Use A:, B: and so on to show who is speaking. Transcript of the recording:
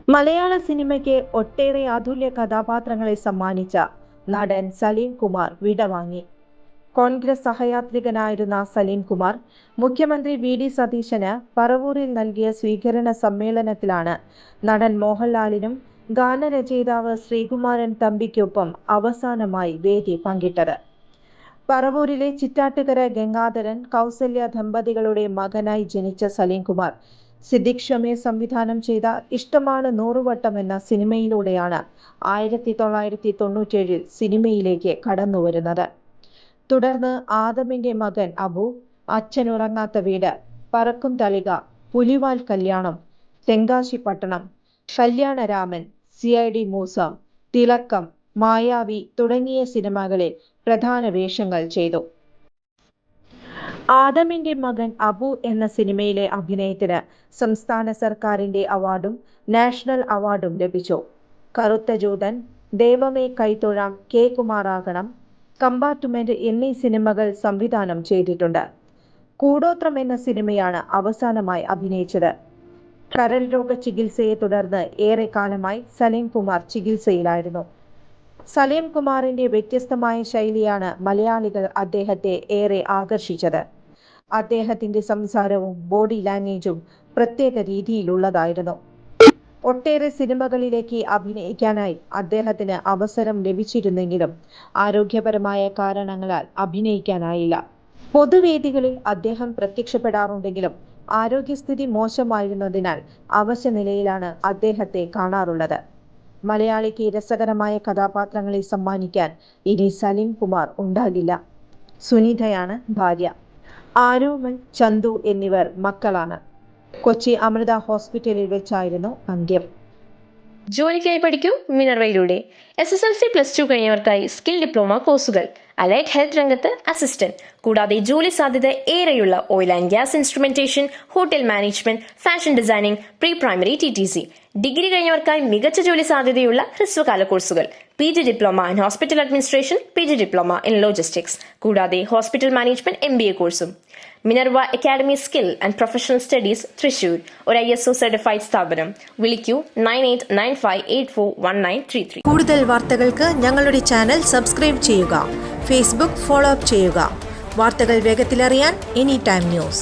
A: മലയാള സിനിമയ്ക്ക് ഒട്ടേറെ അതുല്യ കഥാപാത്രങ്ങളെ സമ്മാനിച്ച നടൻ സലീം കുമാർ വിടവാങ്ങി. കോൺഗ്രസ് സഹയാത്രികനായിരുന്ന സലീം കുമാർ മുഖ്യമന്ത്രി വി.ഡി. സതീശന് പറവൂരിൽ നൽകിയ സ്വീകരണ സമ്മേളനത്തിലാണ് നടൻ മോഹൻലാലിനും ഗാനരചയിതാവ് ശ്രീകുമാരൻ തമ്പിക്കൊപ്പം അവസാനമായി വേദി പങ്കിട്ടത്. പറവൂരിലെ ചിറ്റാറ്റുകര ഗംഗാധരൻ, കൗസല്യ ദമ്പതികളുടെ മകനായി ജനിച്ച സലീം കുമാർ സിദ്ദിഖ് ഷമീർ സംവിധാനം ചെയ്ത ഇഷ്ടമാണ് നൂറുവട്ടം എന്ന സിനിമയിലൂടെയാണ് 1997 സിനിമയിലേക്ക് കടന്നുവരുന്നത്. തുടർന്ന് ആദമിന്റെ മകൻ അബു, അച്ഛനുറങ്ങാത്ത വീട്, പറക്കും തളിക, പുലിവാൽ കല്യാണം, തെങ്കാശിപ്പട്ടണം, കല്യാണരാമൻ, CID മൂസ, തിളക്കം, മായാവി തുടങ്ങിയ സിനിമകളിൽ പ്രധാന വേഷങ്ങൾ ചെയ്തു. ആദമിന്റെ മകൻ അബു എന്ന സിനിമയിലെ അഭിനയത്തിന് സംസ്ഥാന സർക്കാരിന്റെ അവാർഡും നാഷണൽ അവാർഡും ലഭിച്ചു. കറുത്ത ജൂതൻ, ദൈവമേ കൈത്തൊഴാം, കെ കുമാറാകണം, കമ്പാർട്ട്മെന്റ് എന്നീ സിനിമകൾ സംവിധാനം ചെയ്തിട്ടുണ്ട്. കൂടോത്രം എന്ന സിനിമയാണ് അവസാനമായി അഭിനയിച്ചത്. കരൾ രോഗ ചികിത്സയെ തുടർന്ന് ഏറെക്കാലമായി സലീം കുമാർ ചികിത്സയിലായിരുന്നു. സലീം കുമാറിന്റെ വ്യത്യസ്തമായ ശൈലിയാണ് മലയാളികൾ അദ്ദേഹത്തെ ഏറെ ആകർഷിച്ചത്. അദ്ദേഹത്തിന്റെ സംസാരവും ബോഡി ലാംഗ്വേജും പ്രത്യേക രീതിയിലുള്ളതായിരുന്നു. ഒട്ടേറെ സിനിമകളിലേക്ക് അഭിനയിക്കാനായി അദ്ദേഹത്തിന് അവസരം ലഭിച്ചിരുന്നെങ്കിലും ആരോഗ്യപരമായ കാരണങ്ങളാൽ അഭിനയിക്കാനായില്ല. പൊതുവേദികളിൽ അദ്ദേഹം പ്രത്യക്ഷപ്പെടാറുണ്ടെങ്കിലും ആരോഗ്യസ്ഥിതി മോശമായിരുന്നതിനാൽ അവശനിലയിലാണ് അദ്ദേഹത്തെ കാണാറുള്ളത്. മലയാളിക്ക് രസകരമായ കഥാപാത്രങ്ങളെ സമ്മാനിക്കാൻ ഇനി സലീം കുമാർ ഉണ്ടാകില്ല. സുനിതയാണ് ഭാര്യ. ആരോമൽ, ചന്തു എന്നിവർ മക്കളാണ്. കൊച്ചി അമൃത ഹോസ്പിറ്റലിൽ വെച്ചായിരുന്നു അന്ത്യം.
B: ജോലിക്കായി പഠിക്കൂ മിനർവയിലൂടെ. SSLC+2 കഴിഞ്ഞവർക്കായി സ്കിൽ ഡിപ്ലോമ കോഴ്സുകൾ, അലൈഡ് ഹെൽത്ത് രംഗത്ത് അസിസ്റ്റന്റ്, കൂടാതെ ജോലി സാധ്യത ഏറെയുള്ള oil and gas instrumentation, hotel management, fashion designing, pre primary TTC. Degree കഴിഞ്ഞവർക്കായി മികച്ച ജോലി സാധ്യതയുള്ള ഹ്രസ്വകാല കോഴ്സുകൾ, PG diploma in hospital administration, PG diploma in logistics, കൂടാതെ ഹോസ്പിറ്റൽ മാനേജ്മെന്റ് MBA കോഴ്സും. Minerva academy skill and professional studies, Thrissur, ഒരു ISO സർട്ടിഫൈഡ് സ്ഥാപനം. വിളിക്കൂ 9895841933.
A: കൂടുതൽ വാർത്തകൾക്ക് ഞങ്ങളുടെ ചാനൽ സബ്സ്ക്രൈബ് ചെയ്യുക. ഫേസ്ബുക്ക് ഫോളോ അപ്പ് ചെയ്യുക. വാർത്തകൾ വേഗത്തിലറിയാൻ Anytime News.